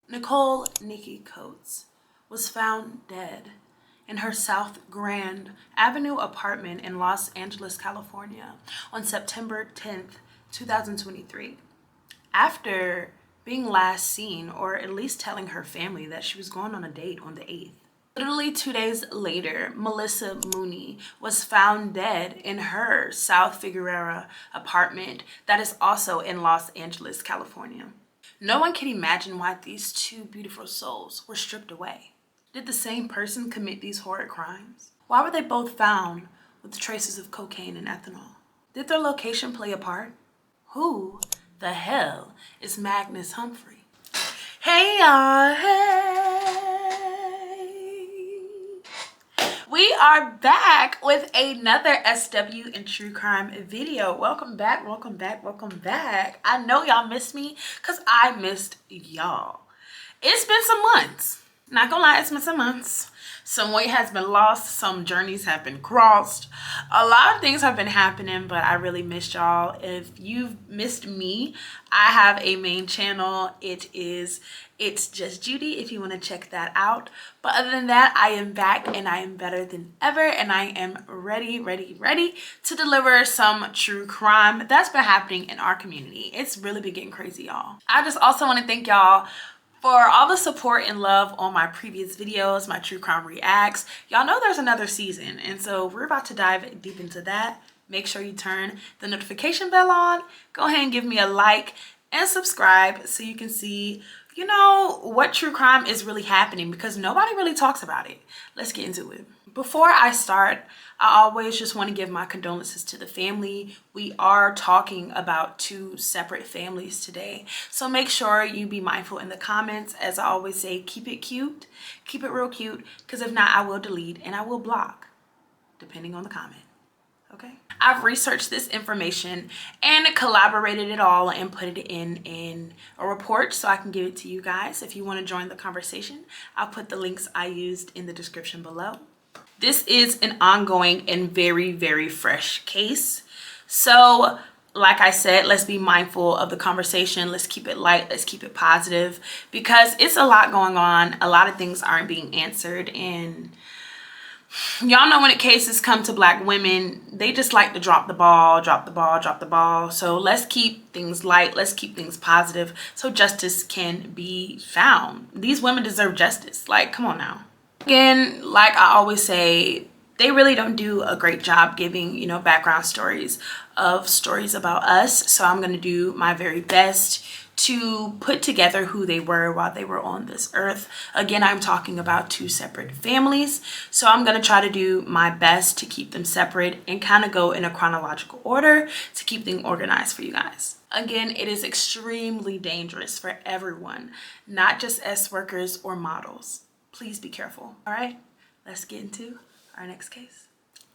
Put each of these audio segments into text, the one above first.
Nichole Nikki Coates was found dead in her South Grand Avenue apartment in Los Angeles, California on September 10th, 2023, after being last seen, or at least telling her family that she was going on a date on the 8th. Literally 2 days later, Maleesa Mooney was found dead in her South Figueroa apartment that is also in Los Angeles, California. No one can imagine why these two beautiful souls were stripped away. Did the same person commit these horrid crimes? Why were they both found with traces of cocaine and ethanol? Did their location play a part? Who the hell is Magnus Humphrey? Hey y'all, hey! We are back with another SW and true crime video. Welcome back, welcome back, welcome back. I know y'all missed me because I missed y'all. It's been some months. Not gonna lie, it's been some months. Some weight has been lost, some journeys have been crossed. A lot of things have been happening, but I really missed y'all. If you've missed me, I have a main channel. It's Just Judy if you want to check that out. But other than that, I am back and I am better than ever, and I am ready to deliver some true crime that's been happening in our community. It's really been getting crazy, y'all. I just also want to thank y'all for all the support and love on my previous videos, my true crime reacts. Y'all know there's another season, and so we're about to dive deep into that. Make sure you turn the notification bell on. Go ahead and give me a like and subscribe so you can see, you know, what true crime is really happening, because nobody really talks about it. Let's get into it. Before I start, I always just want to give my condolences to the family. We are talking about two separate families today, so make sure you be mindful in the comments. As I always say, keep it cute, keep it real cute, because if not, I will delete and I will block, depending on the comment. Okay, I've researched this information and collaborated it all and put it in a report so I can give it to you guys. If you want to join the conversation, I'll put the links I used in the description below. This is an ongoing and very fresh case. So like I said, let's be mindful of the conversation. Let's keep it light. Let's keep it positive, because it's a lot going on. A lot of things aren't being answered, and y'all know when cases come to Black women, they just like to drop the ball. So let's keep things light. Let's keep things positive so justice can be found. These women deserve justice. Like, come on now. Again, like I always say, they really don't do a great job giving, you know, background stories about us. So I'm going to do my very best to put together who they were while they were on this earth. Again, I'm talking about two separate families, so I'm going to try to do my best to keep them separate and kind of go in a chronological order to keep things organized for you guys. Again, it is extremely dangerous for everyone, not just S workers or models. Please be careful. All right, let's get into our next case.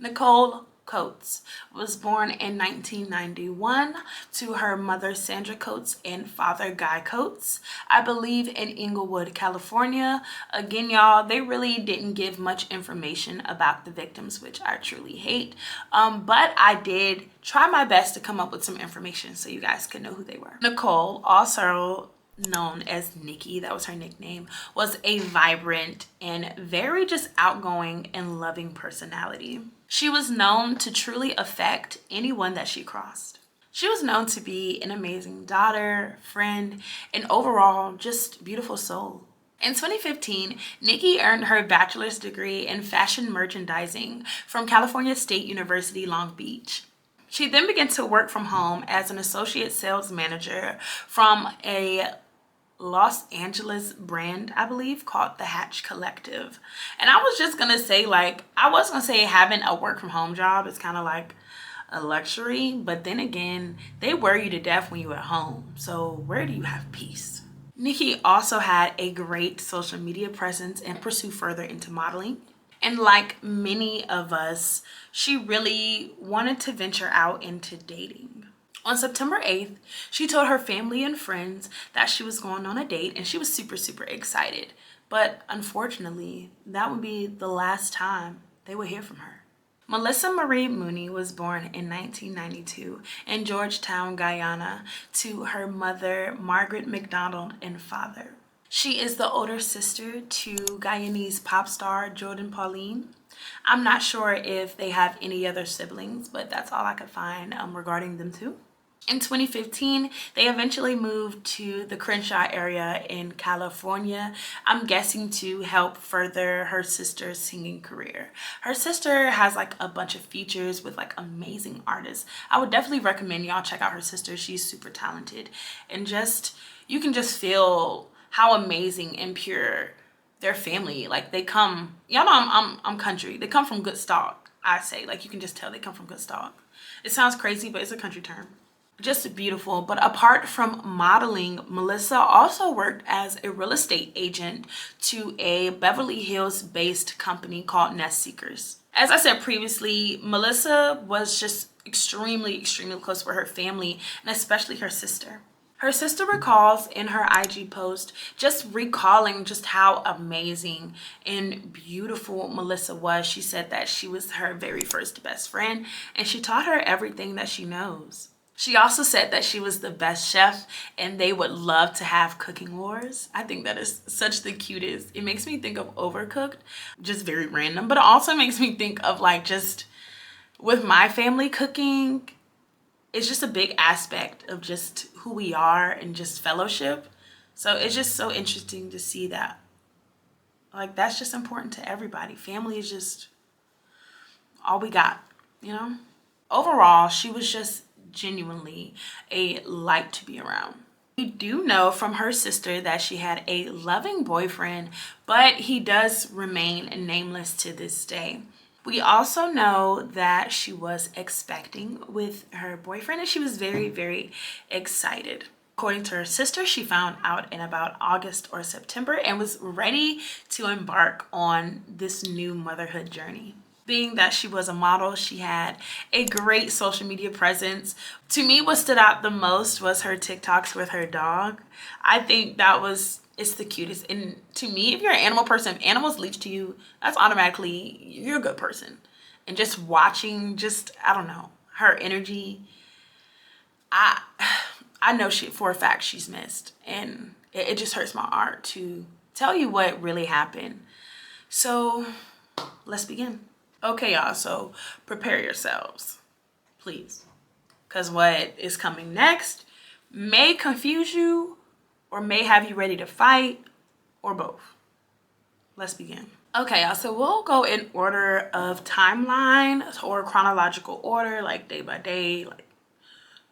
Nichole Coates was born in 1991 to her mother Sandra Coates and father Guy Coates, I believe in Inglewood, California. Again, y'all, they really didn't give much information about the victims, which I truly hate, but I did try my best to come up with some information so you guys could know who they were. Nichole, also known as Nikki, that was her nickname, was a vibrant and very just outgoing and loving personality. She was known to truly affect anyone that she crossed. She was known to be an amazing daughter, friend, and overall just beautiful soul. In 2015, Nikki earned her bachelor's degree in fashion merchandising from California State University, Long Beach. She then began to work from home as an associate sales manager from a Los Angeles brand, I believe, called the Hatch Collective. And I was just gonna say, like, I was gonna say having a work from home job is kind of like a luxury, but then again, they worry you to death when you're at home, so where do you have peace? Nikki also had a great social media presence and pursued further into modeling. And like many of us, she really wanted to venture out into dating. On September 8th, she told her family and friends that she was going on a date, and she was super excited. But unfortunately, that would be the last time they would hear from her. Maleesa Marie Mooney was born in 1992 in Georgetown, Guyana, to her mother, Margaret McDonald, and father. She is the older sister to Guyanese pop star Jordan Pauline. I'm not sure if they have any other siblings, but that's all I could find regarding them too. In 2015, they eventually moved to the Crenshaw area in California, I'm guessing to help further her sister's singing career. Her sister has like a bunch of features with like amazing artists. I would definitely recommend y'all check out her sister. She's super talented, and just you can just feel how amazing and pure their family, like they come, y'all know I'm country, they come from good stock. I say, like, you can just tell they come from good stock. It sounds crazy, but it's a country term. Just beautiful. But apart from modeling, Maleesa also worked as a real estate agent to a Beverly Hills based company called Nest Seekers. As I said previously, Maleesa was just extremely close with her family, and especially her sister. Her sister recalls in her IG post just recalling just how amazing and beautiful Maleesa was. She said that she was her very first best friend, and she taught her everything that she knows. She also said that she was the best chef and they would love to have cooking wars. I think that is such the cutest. It makes me think of Overcooked, just very random, but it also makes me think of like just with my family cooking, it's just a big aspect of just who we are and just fellowship. So it's just so interesting to see that. Like, that's just important to everybody. Family is just all we got, you know? Overall, she was just genuinely a light to be around. We do know from her sister that she had a loving boyfriend, but he does remain nameless to this day. We also know that she was expecting with her boyfriend, and she was very excited. According to her sister, she found out in about August or September and was ready to embark on this new motherhood journey. Being that she was a model, she had a great social media presence. To me, what stood out the most was her TikToks with her dog. I think that it's the cutest. And to me, if you're an animal person, if animals leech to you, that's automatically, you're a good person. And just watching, I don't know, her energy, I know for a fact she's missed. And it just hurts my heart to tell you what really happened. So let's begin. Okay, y'all, so prepare yourselves, please, because what is coming next may confuse you or may have you ready to fight, or both. Let's begin. Okay, y'all, so we'll go in order of timeline or chronological order, like day by day, like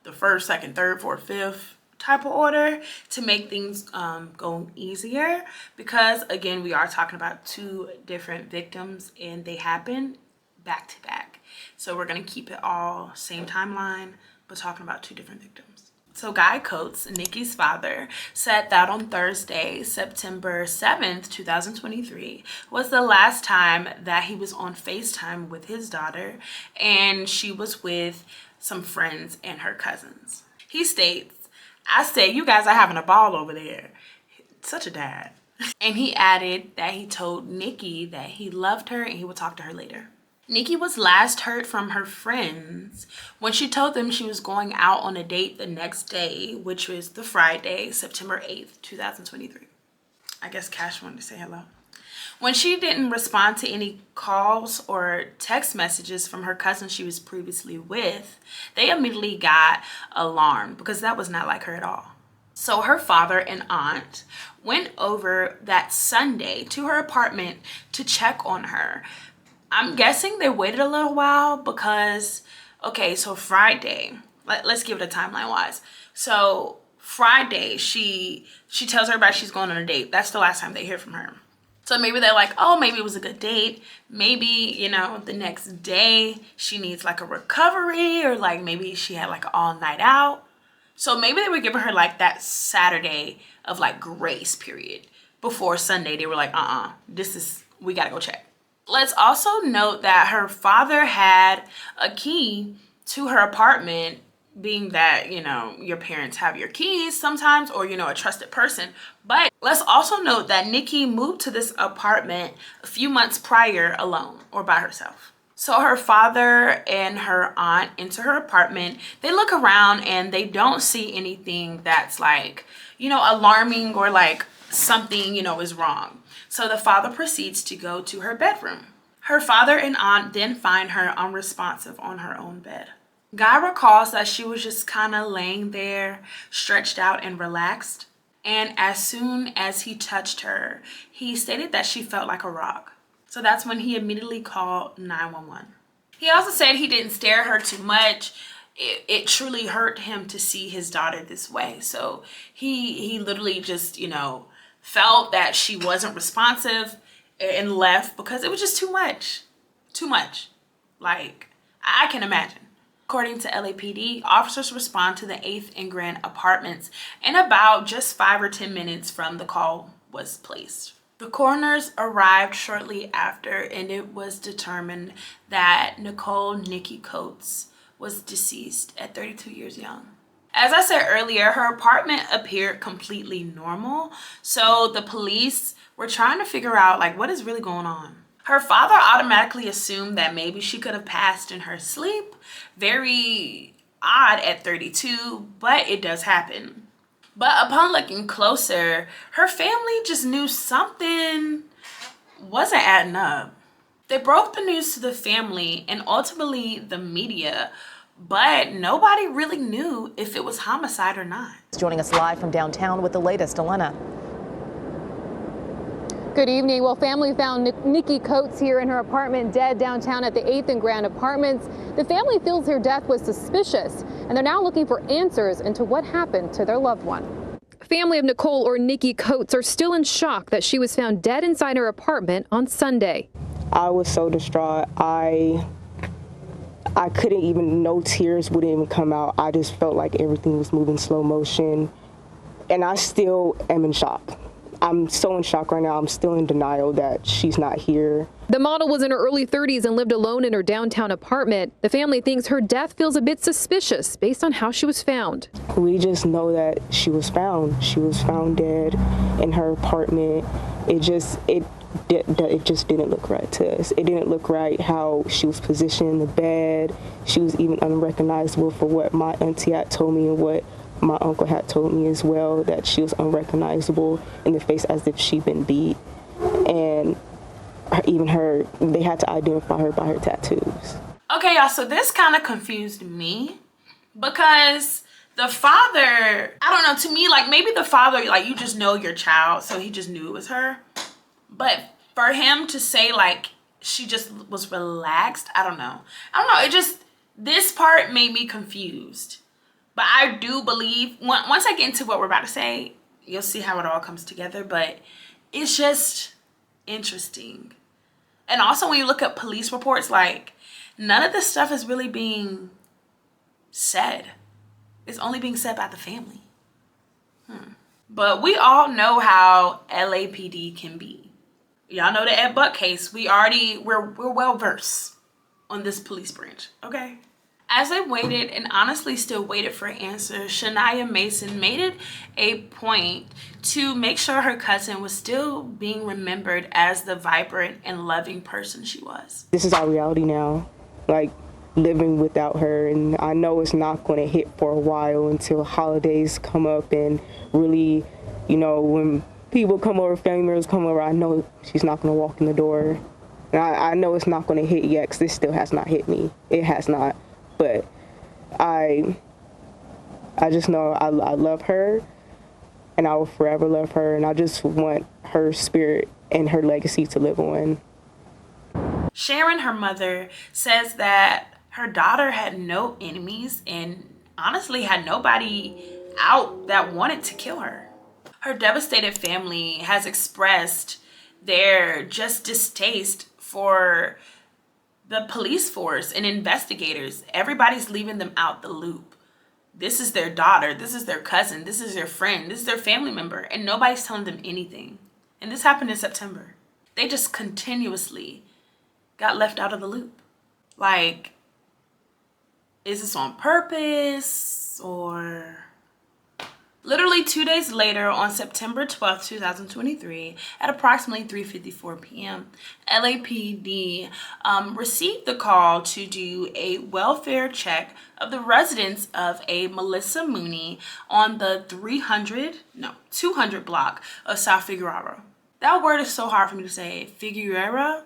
the first, second, third, fourth, fifth type of order to make things go easier, because again, we are talking about two different victims and they happen back to back. So we're gonna keep it all same timeline, but talking about two different victims. So Guy Coates, Nikki's father, said that on Thursday, September 7th, 2023, was the last time that he was on FaceTime with his daughter, and she was with some friends and her cousins. He states, "I said, you guys are having a ball over there." Such a dad. And he added that he told Nikki that he loved her and he would talk to her later. Nikki was last heard from her friends when she told them she was going out on a date the next day, which was the Friday, September 8th, 2023. I guess Cash wanted to say hello. When she didn't respond to any calls or text messages from her cousin she was previously with, they immediately got alarmed because that was not like her at all. So her father and aunt went over that Sunday to her apartment to check on her. I'm guessing they waited a little while because, okay, so Friday, let's give it a timeline wise. So Friday, she tells everybody she's going on a date. That's the last time they hear from her. So maybe they're like, oh, maybe it was a good date. Maybe, you know, the next day she needs like a recovery, or like maybe she had like an all night out. So maybe they were giving her like that Saturday of like grace period before Sunday. They were like, we gotta go check. Let's also note that her father had a key to her apartment, being that, you know, your parents have your keys sometimes, or, you know, a trusted person. But let's also note that Nikki moved to this apartment a few months prior alone or by herself. So her father and her aunt enter her apartment. They look around and they don't see anything that's like, you know, alarming or like something, you know, is wrong. So the father proceeds to go to her bedroom. Her father and aunt then find her unresponsive on her own bed. Guy recalls that she was just kind of laying there, stretched out and relaxed. And as soon as he touched her, he stated that she felt like a rock. So that's when he immediately called 911. He also said he didn't stare at her too much. It truly hurt him to see his daughter this way. So he literally just, you know, felt that she wasn't responsive and left because it was just too much. Too much. Like, I can imagine. According to LAPD, officers respond to the 8th and Grand apartments in about just 5 or 10 minutes from the call was placed. The coroners arrived shortly after, and it was determined that Nichole Nikki Coates was deceased at 32 years young. As I said earlier, her apartment appeared completely normal, so the police were trying to figure out like what is really going on. Her father automatically assumed that maybe she could have passed in her sleep. Very odd at 32, but it does happen. But upon looking closer, her family just knew something wasn't adding up. They broke the news to the family and ultimately the media, but nobody really knew if it was homicide or not. Joining us live from downtown with the latest, Elena. Good evening. Well, family found Nikki Coates here in her apartment dead downtown at the 8th and Grand Apartments. The family feels her death was suspicious, and they're now looking for answers into what happened to their loved one. Family of Nichole or Nikki Coates are still in shock that she was found dead inside her apartment on Sunday. I was so distraught. I couldn't even, no tears wouldn't even come out. I just felt like everything was moving slow motion, and I still am in shock. I'm so in shock right now. I'm still in denial that she's not here. The model was in her early 30s and lived alone in her downtown apartment. The family thinks her death feels a bit suspicious based on how she was found. We just know that she was found. She was found dead in her apartment. It just didn't look right to us. It didn't look right how she was positioned in the bed. She was even unrecognizable for what my auntie had told me and what my uncle had told me as well, that she was unrecognizable in the face as if she'd been beat. And they had to identify her by her tattoos. Okay, y'all, so this kind of confused me because the father, I don't know, to me, like maybe the father, like you just know your child, so he just knew it was her. But for him to say like she just was relaxed, I don't know. It just, this part made me confused. But I do believe, once I get into what we're about to say, you'll see how it all comes together. But it's just interesting. And also when you look at police reports, like none of this stuff is really being said. It's only being said by the family. But we all know how LAPD can be. Y'all know the Ed Buck case. We're well versed on this police branch, okay? As they waited and honestly still waited for answers, Shania Mason made it a point to make sure her cousin was still being remembered as the vibrant and loving person she was. This is our reality now, like living without her, and I know it's not going to hit for a while until holidays come up and really, you know, when people come over, family members come over, I know she's not going to walk in the door. And I know it's not going to hit yet because this still has not hit me. It has not. But I just know I love her, and I will forever love her, and I just want her spirit and her legacy to live on. Sharon, her mother, says that her daughter had no enemies and honestly had nobody out that wanted to kill her. Her devastated family has expressed their just distaste for the police force and investigators. Everybody's leaving them out the loop. This is their daughter. This is their cousin. This is their friend. This is their family member. And nobody's telling them anything. And this happened in September. They just continuously got left out of the loop. Like, is this on purpose? Or Literally 2 days later, on September 12th, 2023, at approximately 3:54 p.m., LAPD received the call to do a welfare check of the residence of a Maleesa Mooney on the 200 block of South Figueroa. That word is so hard for me to say. Figueroa?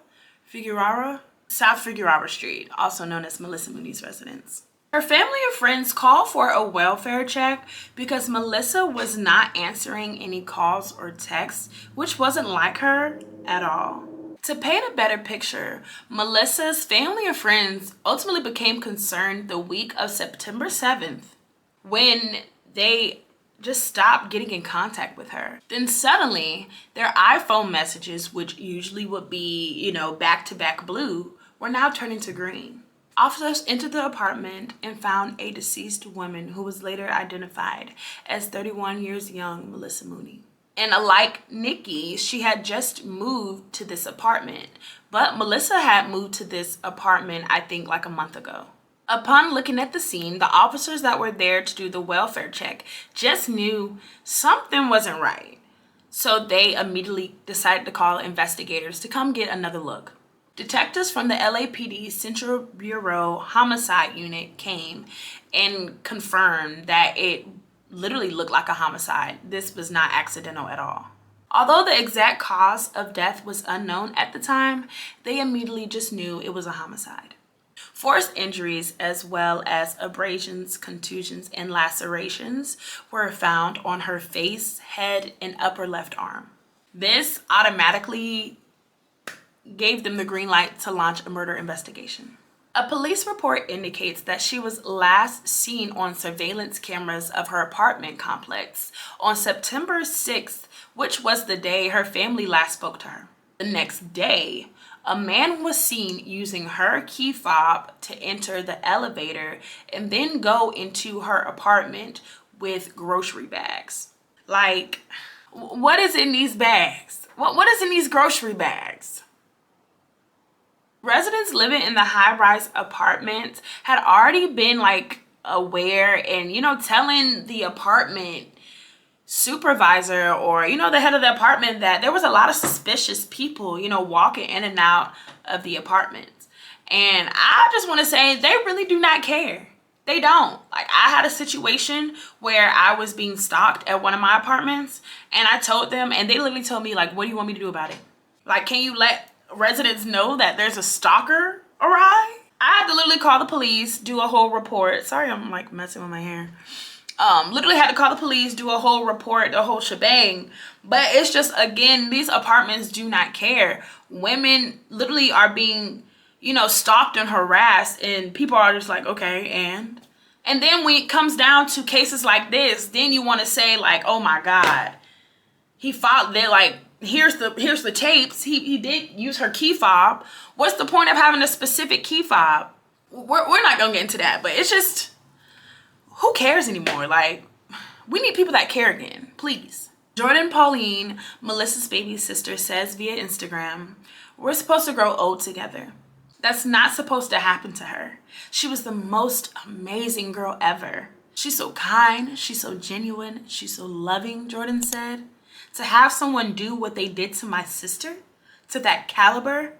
South Figueroa Street, also known as Maleesa Mooney's residence. Her family and friends called for a welfare check because Maleesa was not answering any calls or texts, which wasn't like her at all. To paint a better picture, Maleesa's family and friends ultimately became concerned the week of September 7th when they just stopped getting in contact with her. Then suddenly, their iPhone messages, which usually would be, back-to-back blue, were now turning to green. Officers entered the apartment and found a deceased woman who was later identified as 31 years young Maleesa Mooney. And like Nikki, she had just moved to this apartment, but Maleesa had moved to this apartment, I think, like a month ago. Upon looking at the scene, the officers that were there to do the welfare check just knew something wasn't right. So they immediately decided to call investigators to come get another look. Detectives from the LAPD Central Bureau Homicide Unit came and confirmed that it literally looked like a homicide. This was not accidental at all. Although the exact cause of death was unknown at the time, they immediately just knew it was a homicide. Forced injuries as well as abrasions, contusions, and lacerations were found on her face, head, and upper left arm. This automatically gave them the green light to launch a murder investigation. A police report indicates that she was last seen on surveillance cameras of her apartment complex on September 6th, which was the day her family last spoke to her. The next day, a man was seen using her key fob to enter the elevator and then go into her apartment with grocery bags. Like, what is in these bags? What is in these grocery bags? Residents living in the high-rise apartment had already been aware and, telling the apartment supervisor or, the head of the apartment that there was a lot of suspicious people, walking in and out of the apartments. And I just want to say they really do not care. They don't. I had a situation where I was being stalked at one of my apartments and I told them and they literally told me what do you want me to do about it? Can you let residents know that there's a stalker around? I had to literally call the police, do a whole report. Sorry, I'm messing with my hair. Literally had to call the police, do a whole report, the whole shebang. But it's just, again, these apartments do not care. Women literally are being, stalked and harassed, and people are just okay, and then when it comes down to cases like this, then you want to say oh my God, he fought there, here's the tapes. He did use her key fob. What's the point of having a specific key fob? We're not gonna get into that, but it's just, who cares anymore? We need people that care again, please. Jordan Pauline, Maleesa's baby sister, says via Instagram, "We're supposed to grow old together. That's not supposed to happen to her. She was the most amazing girl ever. She's so kind, she's so genuine, she's so loving," Jordan said. To have someone do what they did to my sister, to that caliber,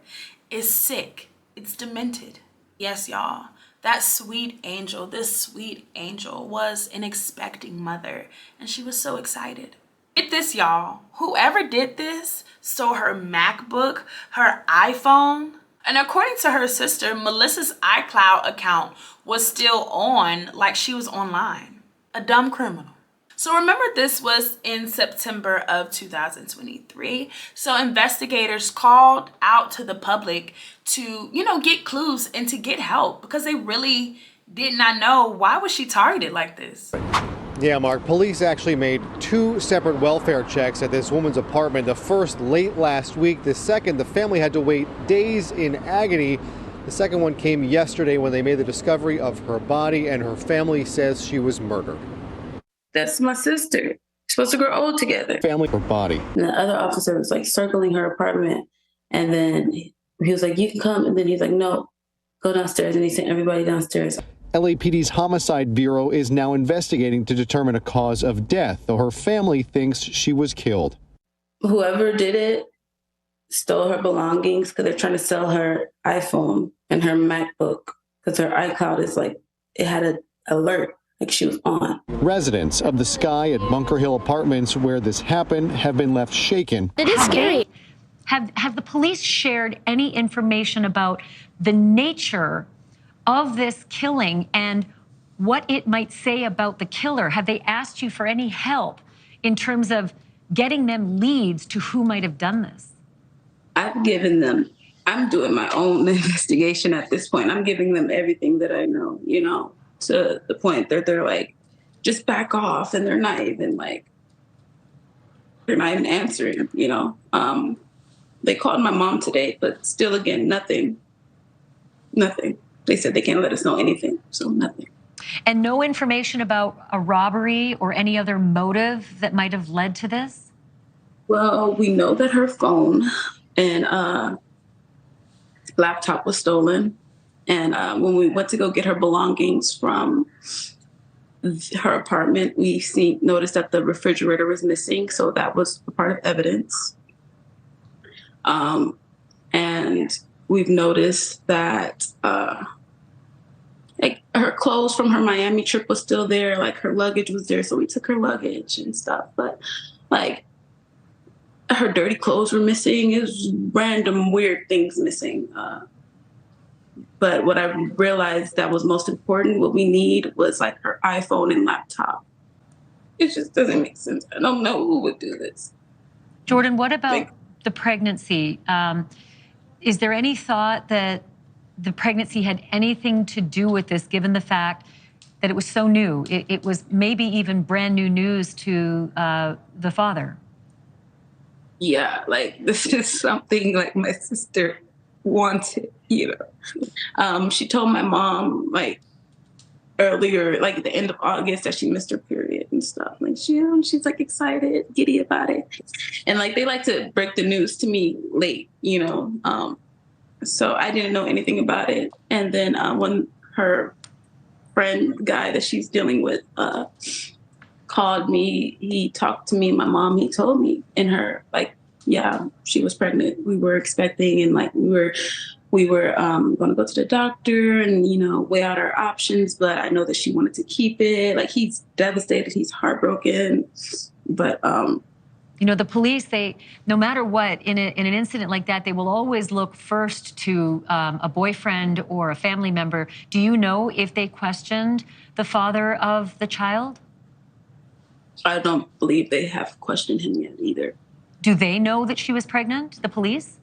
is sick. It's demented. Yes, y'all, that sweet angel, this sweet angel was an expecting mother, and she was so excited. Get this, y'all. Whoever did this stole her MacBook, her iPhone, and according to her sister, Maleesa's iCloud account was still on she was online. A dumb criminal. So remember, this was in September of 2023. So investigators called out to the public to, get clues and to get help because they really did not know why was she targeted like this. Yeah, Mark, police actually made 2 separate welfare checks at this woman's apartment. The first late last week. The second, the family had to wait days in agony. The second one came yesterday when they made the discovery of her body, and her family says she was murdered. That's my sister. We're supposed to grow old together. Family, her body. And the other officer was circling her apartment. And then he was like, "You can come." And then he's like, "No, go downstairs." And he sent everybody downstairs. LAPD's Homicide Bureau is now investigating to determine a cause of death, though her family thinks she was killed. Whoever did it stole her belongings because they're trying to sell her iPhone and her MacBook because her iCloud is like, it had an alert like she was on. Residents of the Sky at Bunker Hill Apartments where this happened have been left shaken. It is scary. Have the police shared any information about the nature of this killing and what it might say about the killer? Have they asked you for any help in terms of getting them leads to who might have done this? I've given them, I'm doing my own investigation at this point. I'm giving them everything that I know, you know, to the point that they're like, just back off, and they're not even like, they're not even answering, you know. They called my mom today, but still, again, nothing. They said they can't let us know anything, so nothing. And no information about a robbery or any other motive that might have led to this? Well, we know that her phone and laptop was stolen. And when we went to go get her belongings from her apartment, we noticed that the refrigerator was missing. So that was a part of evidence. And we've noticed that like her clothes from her Miami trip was still there, like her luggage was there, so we took her luggage and stuff. But like her dirty clothes were missing. It was random weird things missing. But what I realized that was most important, what we need was like her iPhone and laptop. It just doesn't make sense. I don't know who would do this. Jordan, what about the pregnancy? Is there any thought that the pregnancy had anything to do with this, given the fact that it was so new? It was maybe even brand new news to the father. Yeah, like this is something like my sister wanted, you know. She told my mom like earlier, like at the end of August, that she missed her period and stuff. Like she's like excited, giddy about it. And like they like to break the news to me late, you know. So I didn't know anything about it. And then when her friend guy that she's dealing with called me, he talked to me and my mom, he told me in her like, yeah, she was pregnant. We were expecting, and like we were going to go to the doctor and, you know, weigh out our options. But I know that she wanted to keep it. Like he's devastated. He's heartbroken. But you know, the police, they, no matter what, in an incident like that, they will always look first to a boyfriend or a family member. Do you know if they questioned the father of the child? I don't believe they have questioned him yet either. Do they know that she was pregnant, the police?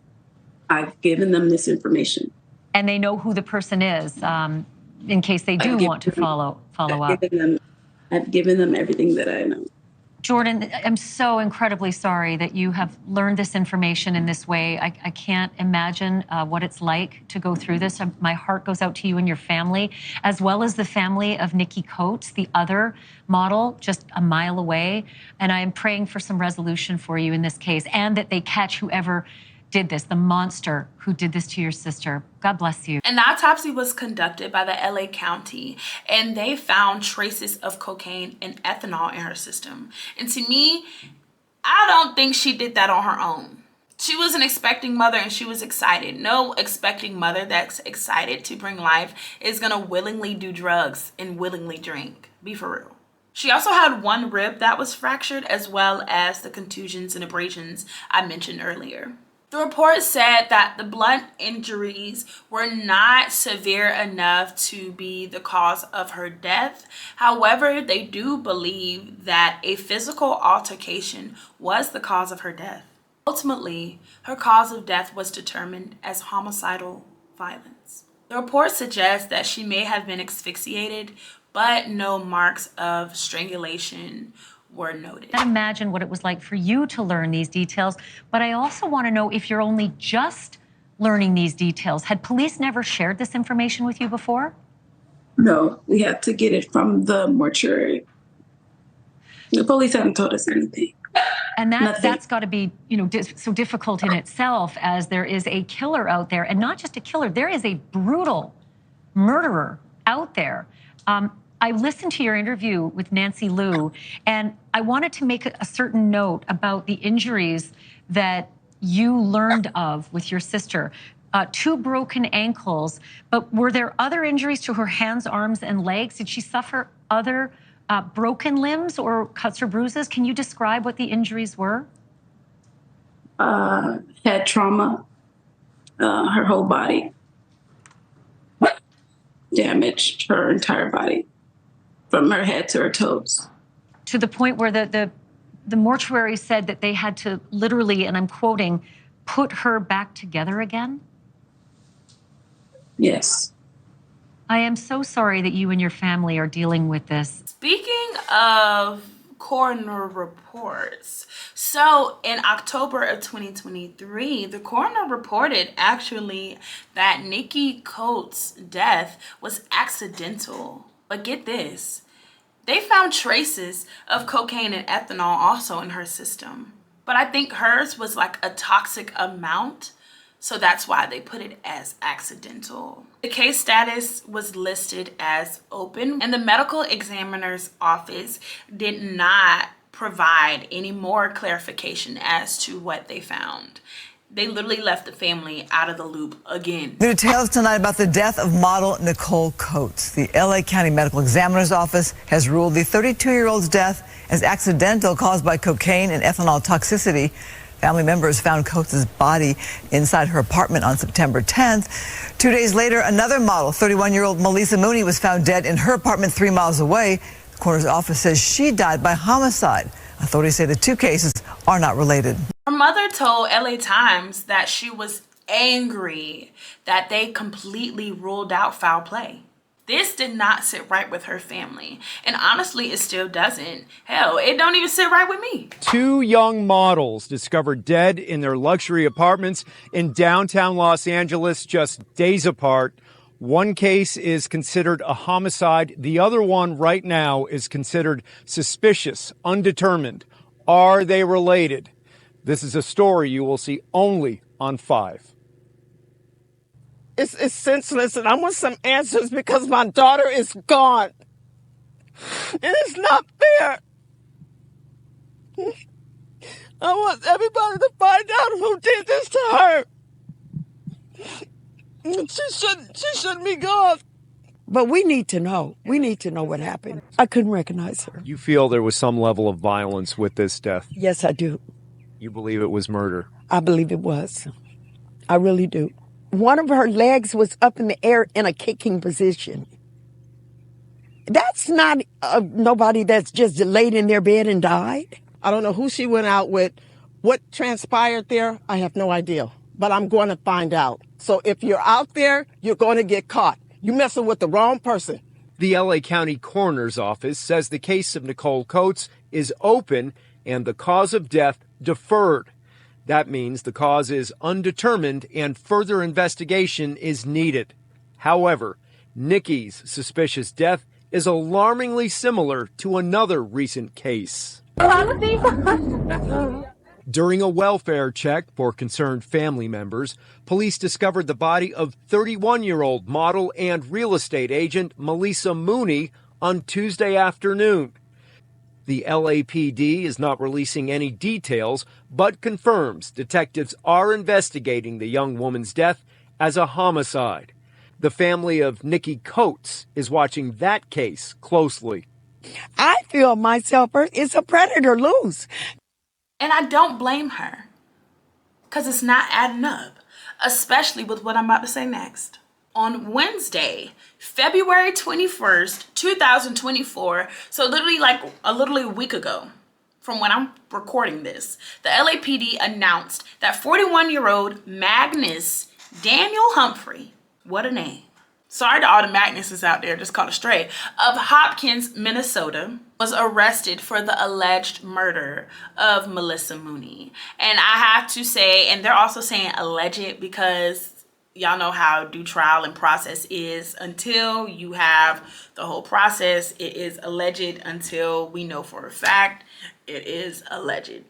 I've given them this information. And they know who the person is, in case they do want to follow up. I've given them everything that I know. Jordan, I'm so incredibly sorry that you have learned this information in this way. I can't imagine what it's like to go through this. My heart goes out to you and your family, as well as the family of Nikki Coates, the other model just a mile away. And I am praying for some resolution for you in this case, and that they catch whoever did this, the monster who did this to your sister. God bless you. An autopsy was conducted by the LA County, and they found traces of cocaine and ethanol in her system. And to me, I don't think she did that on her own. She was an expecting mother and she was excited. No expecting mother that's excited to bring life is gonna willingly do drugs and willingly drink. Be for real. She also had one rib that was fractured, as well as the contusions and abrasions I mentioned earlier. The report said that the blunt injuries were not severe enough to be the cause of her death. However, they do believe that a physical altercation was the cause of her death. Ultimately, her cause of death was determined as homicidal violence. The report suggests that she may have been asphyxiated, but no marks of strangulation were noted. I can't imagine what it was like for you to learn these details, but I also want to know if you're only just learning these details. Had police never shared this information with you before? No, we had to get it from the mortuary. The police haven't told us anything. And that's got to be, you know, so difficult in itself, as there is a killer out there, and not just a killer, there is a brutal murderer out there. I listened to your interview with Nancy Liu, and I wanted to make a certain note about the injuries that you learned of with your sister. 2 broken ankles, but were there other injuries to her hands, arms, and legs? Did she suffer other broken limbs or cuts or bruises? Can you describe what the injuries were? Head trauma, her whole body damaged, her entire body, from her head to her toes. To the point where the mortuary said that they had to literally, and I'm quoting, put her back together again? Yes. I am so sorry that you and your family are dealing with this. Speaking of coroner reports, so in October of 2023, the coroner reported actually that Nikki Coates' death was accidental. But get this, they found traces of cocaine and ethanol also in her system. But I think hers was like a toxic amount, so that's why they put it as accidental. The case status was listed as open, and the medical examiner's office did not provide any more clarification as to what they found. They literally left the family out of the loop again. New details tonight about the death of model Nichole Coates. The LA County Medical Examiner's Office has ruled the 32-year-old's death as accidental, caused by cocaine and ethanol toxicity. Family members found Coates' body inside her apartment on September 10th. 2 days later, another model, 31-year-old Maleesa Mooney, was found dead in her apartment 3 miles away. The coroner's office says she died by homicide. Authorities say the 2 cases are not related. Her mother told LA Times that she was angry that they completely ruled out foul play. This did not sit right with her family. And honestly, it still doesn't. Hell, it don't even sit right with me. 2 young models discovered dead in their luxury apartments in downtown Los Angeles just days apart. One case is considered a homicide. The other one right now is considered suspicious, undetermined. Are they related? This is a story you will see only on 5. It's senseless, and I want some answers because my daughter is gone. And it's not fair. I want everybody to find out who did this to her. She shouldn't be gone. But we need to know. We need to know what happened. I couldn't recognize her. You feel there was some level of violence with this death? Yes, I do. You believe it was murder? I believe it was. I really do. One of her legs was up in the air in a kicking position. That's not nobody that's just laid in their bed and died. I don't know who she went out with. What transpired there, I have no idea. But I'm going to find out. So if you're out there, you're going to get caught. You're messing with the wrong person. The LA County Coroner's Office says the case of Nichole Coates is open and the cause of death deferred. That means the cause is undetermined and further investigation is needed. However, Nikki's suspicious death is alarmingly similar to another recent case. During a welfare check for concerned family members, police discovered the body of 31-year-old model and real estate agent Maleesa Mooney on Tuesday afternoon. The LAPD is not releasing any details, but confirms detectives are investigating the young woman's death as a homicide. The family of Nikki Coates is watching that case closely. I feel myself is a predator loose. And I don't blame her, because it's not adding up, especially with what I'm about to say next. On Wednesday, February 21st, 2024, so literally a week ago from when I'm recording this, the LAPD announced that 41-year-old Magnus Daniel Humphrey, what a name, sorry to all the Magnuses out there, just call it straight, of Hopkins, Minnesota, was arrested for the alleged murder of Maleesa Mooney. And I have to say, and they're also saying alleged because y'all know how due trial and process is. Until you have the whole process, it is alleged. Until we know for a fact, it is alleged.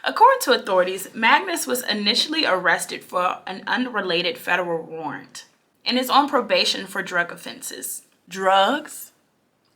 According to authorities, Magnus was initially arrested for an unrelated federal warrant and is on probation for drug offenses. Drugs?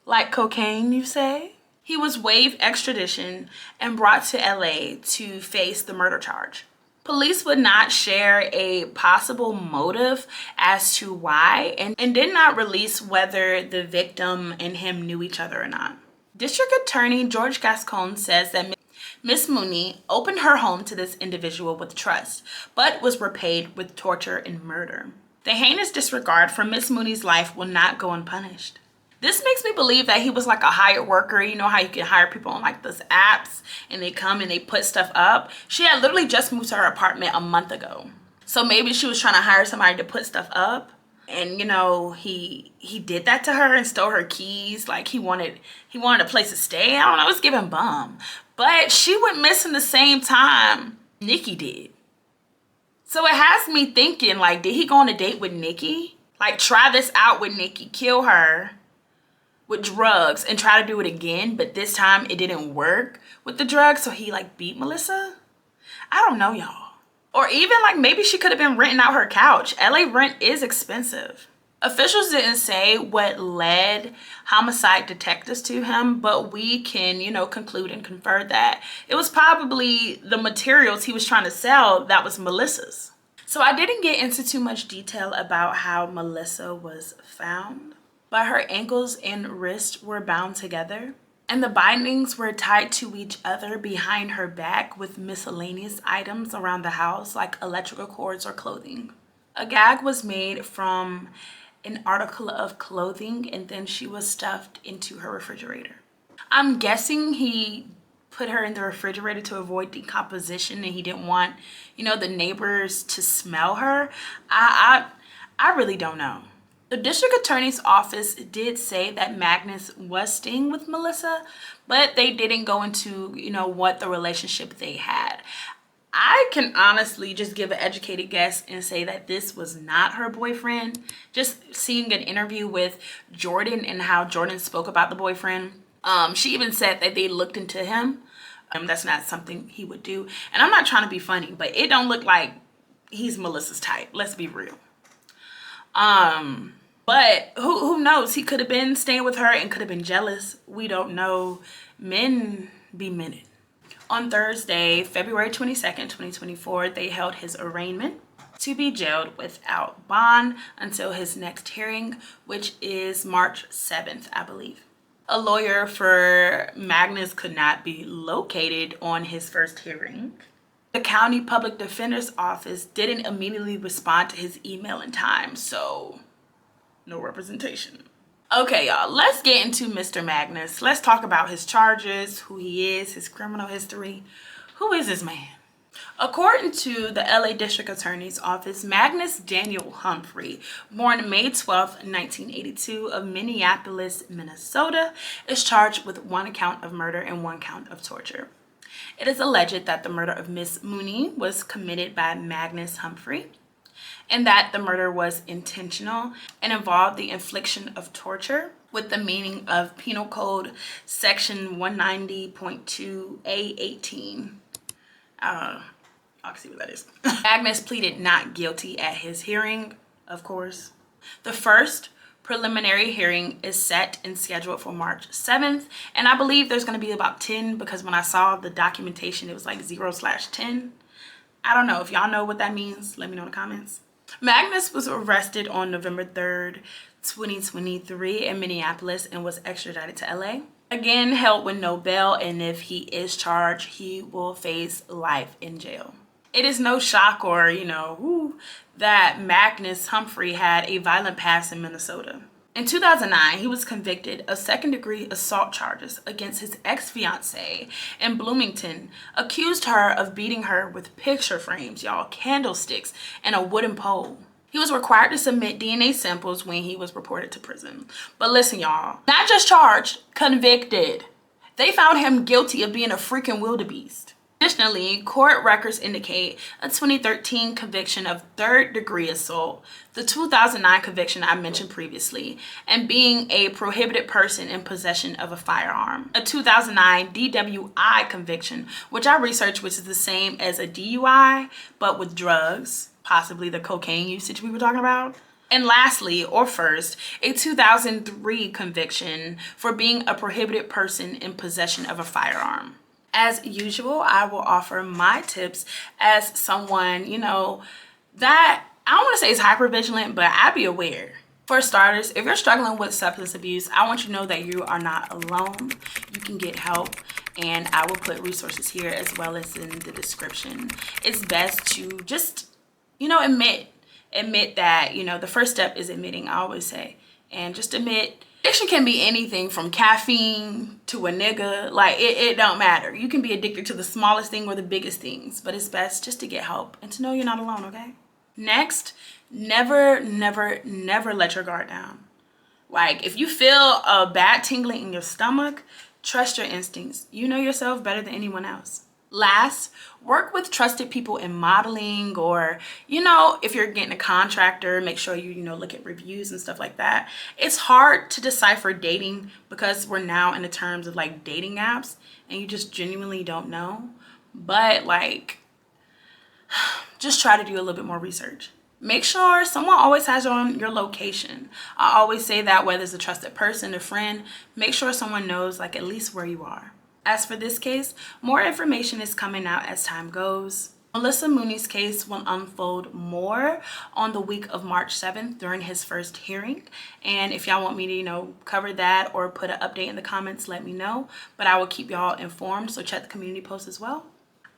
Like cocaine, you say? He was waived extradition and brought to LA to face the murder charge. Police would not share a possible motive as to why and did not release whether the victim and him knew each other or not. District Attorney George Gascon says that Miss Mooney opened her home to this individual with trust, but was repaid with torture and murder. The heinous disregard for Miss Mooney's life will not go unpunished. This makes me believe that he was like a hired worker. You know how you can hire people on like those apps and they come and they put stuff up. She had literally just moved to her apartment a month ago. So maybe she was trying to hire somebody to put stuff up. And you know, he did that to her and stole her keys. Like he wanted a place to stay. I don't know, it was giving bum. But she went missing the same time Nikki did. So it has me thinking, like, did he go on a date with Nikki? Like try this out with Nikki, kill her with drugs and try to do it again, but this time it didn't work with the drugs, so he like beat Maleesa? I don't know, y'all. Or even like maybe she could have been renting out her couch. LA rent is expensive. Officials didn't say what led homicide detectives to him, but we can, you know, conclude and confer that it was probably the materials he was trying to sell that was Maleesa's. So I didn't get into too much detail about how Maleesa was found, but her ankles and wrists were bound together, and the bindings were tied to each other behind her back with miscellaneous items around the house like electrical cords or clothing. A gag was made from an article of clothing and then she was stuffed into her refrigerator. I'm guessing he put her in the refrigerator to avoid decomposition and he didn't want, you know, the neighbors to smell her. I really don't know. The district attorney's office did say that Magnus was staying with Maleesa, but they didn't go into, you know, what the relationship they had. I can honestly just give an educated guess and say that this was not her boyfriend. Just seeing an interview with Jordan and how Jordan spoke about the boyfriend. She even said that they looked into him. That's not something he would do. And I'm not trying to be funny, but it don't look like he's Maleesa's type. Let's be real. But who knows? He could have been staying with her and could have been jealous. We don't know. Men be men. On Thursday, February 22nd, 2024, they held his arraignment to be jailed without bond until his next hearing, which is March 7th, I believe. A lawyer for Magnus could not be located on his first hearing. The county public defender's office didn't immediately respond to his email in time, so no representation. Okay, y'all, let's get into Mr. Magnus. Let's talk about his charges, who he is, his criminal history. Who is this man? According to the LA District Attorney's Office, Magnus Daniel Humphrey, born May 12, 1982 of Minneapolis, Minnesota, is charged with 1 count of murder and 1 count of torture. It is alleged that the murder of Miss Mooney was committed by Magnus Humphrey, and that the murder was intentional and involved the infliction of torture with the meaning of Penal Code Section 190.2A18. I'll see what that is. Magnus pleaded not guilty at his hearing, of course. The first preliminary hearing is set and scheduled for March 7th, and I believe there's going to be about 10 because when I saw the documentation, it was like 0/10. I don't know. If y'all know what that means, let me know in the comments. Magnus was arrested on November 3rd, 2023 in Minneapolis and was extradited to LA. Again, held with no bail, and if he is charged, he will face life in jail. It is no shock or, that Magnus Humphrey had a violent past in Minnesota. In 2009, he was convicted of second-degree assault charges against his ex-fiancée in Bloomington, accused her of beating her with picture frames, candlesticks, and a wooden pole. He was required to submit DNA samples when he was reported to prison. But listen, y'all, not just charged, convicted. They found him guilty of being a freaking wildebeest. Additionally, court records indicate a 2013 conviction of third-degree assault, the 2009 conviction I mentioned previously, and being a prohibited person in possession of a firearm. A 2009 DWI conviction, which I researched, which is the same as a DUI, but with drugs, possibly the cocaine usage we were talking about. And lastly, or first, a 2003 conviction for being a prohibited person in possession of a firearm. As usual, I will offer my tips as someone, you know, that I don't want to say is hypervigilant, but I'd be aware. For starters, if you're struggling with substance abuse, I want you to know that you are not alone. You can get help, and I will put resources here as well as in the description. It's best to just, you know, admit that, you know, the first step is admitting, I always say, and just admit. Addiction can be anything from caffeine to a nigga. Like, it don't matter. You can be addicted to the smallest thing or the biggest things, but it's best just to get help and to know you're not alone, okay? Next, never let your guard down. Like, if you feel a bad tingling in your stomach, trust your instincts. You know yourself better than anyone else. Last, work with trusted people in modeling, or, you know, if you're getting a contractor, make sure you know, look at reviews and stuff like that. It's hard to decipher dating because we're now in the terms of like dating apps and you just genuinely don't know. But like, just try to do a little bit more research. Make sure someone always has on your location. I always say that whether it's a trusted person, a friend, make sure someone knows like at least where you are. As for this case, more information is coming out as time goes. Maleesa Mooney's case will unfold more on the week of March 7th during his first hearing. And if y'all want me to, you know, cover that or put an update in the comments, let me know. But I will keep y'all informed, so check the community post as well.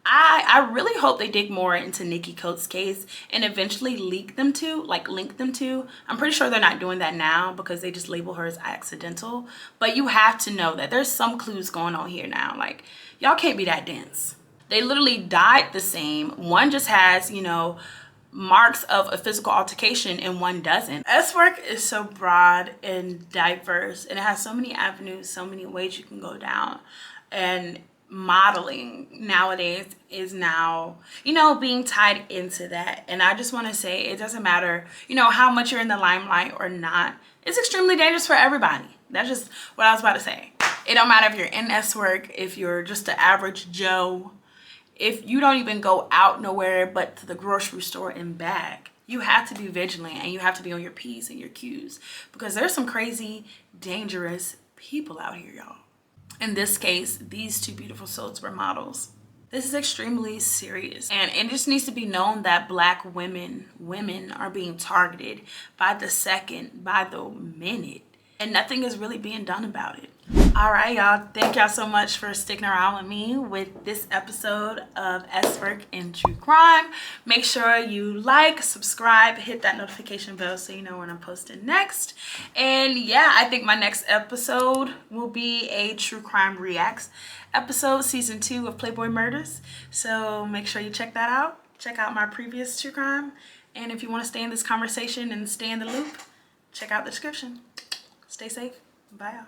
I really hope they dig more into Nikki Coates' case and eventually link them to. I'm pretty sure they're not doing that now because they just label her as accidental. But you have to know that there's some clues going on here now. Like, y'all can't be that dense. They literally died the same. One just has, you know, marks of a physical altercation and one doesn't. S-work is so broad and diverse, and it has so many avenues, so many ways you can go down. And modeling nowadays is now, you know, being tied into that. And I just want to say, it doesn't matter, you know, how much you're in the limelight or not. It's extremely dangerous for everybody. That's just what I was about to say. It don't matter if you're in S-work, if you're just the average Joe, if you don't even go out nowhere but to the grocery store and back. You have to be vigilant and you have to be on your P's and your Q's because there's some crazy, dangerous people out here, y'all. In this case, these two beautiful souls were models. This is extremely serious, and it just needs to be known that Black women are being targeted by the second, by the minute, and nothing is really being done about it. All right, y'all. Thank y'all so much for sticking around with me with this episode of S-Work in True Crime. Make sure you like, subscribe, hit that notification bell so you know when I'm posting next. And yeah, I think my next episode will be a True Crime Reacts episode, season 2 of Playboy Murders. So make sure you check that out. Check out my previous True Crime. And if you want to stay in this conversation and stay in the loop, check out the description. Stay safe. Bye, y'all.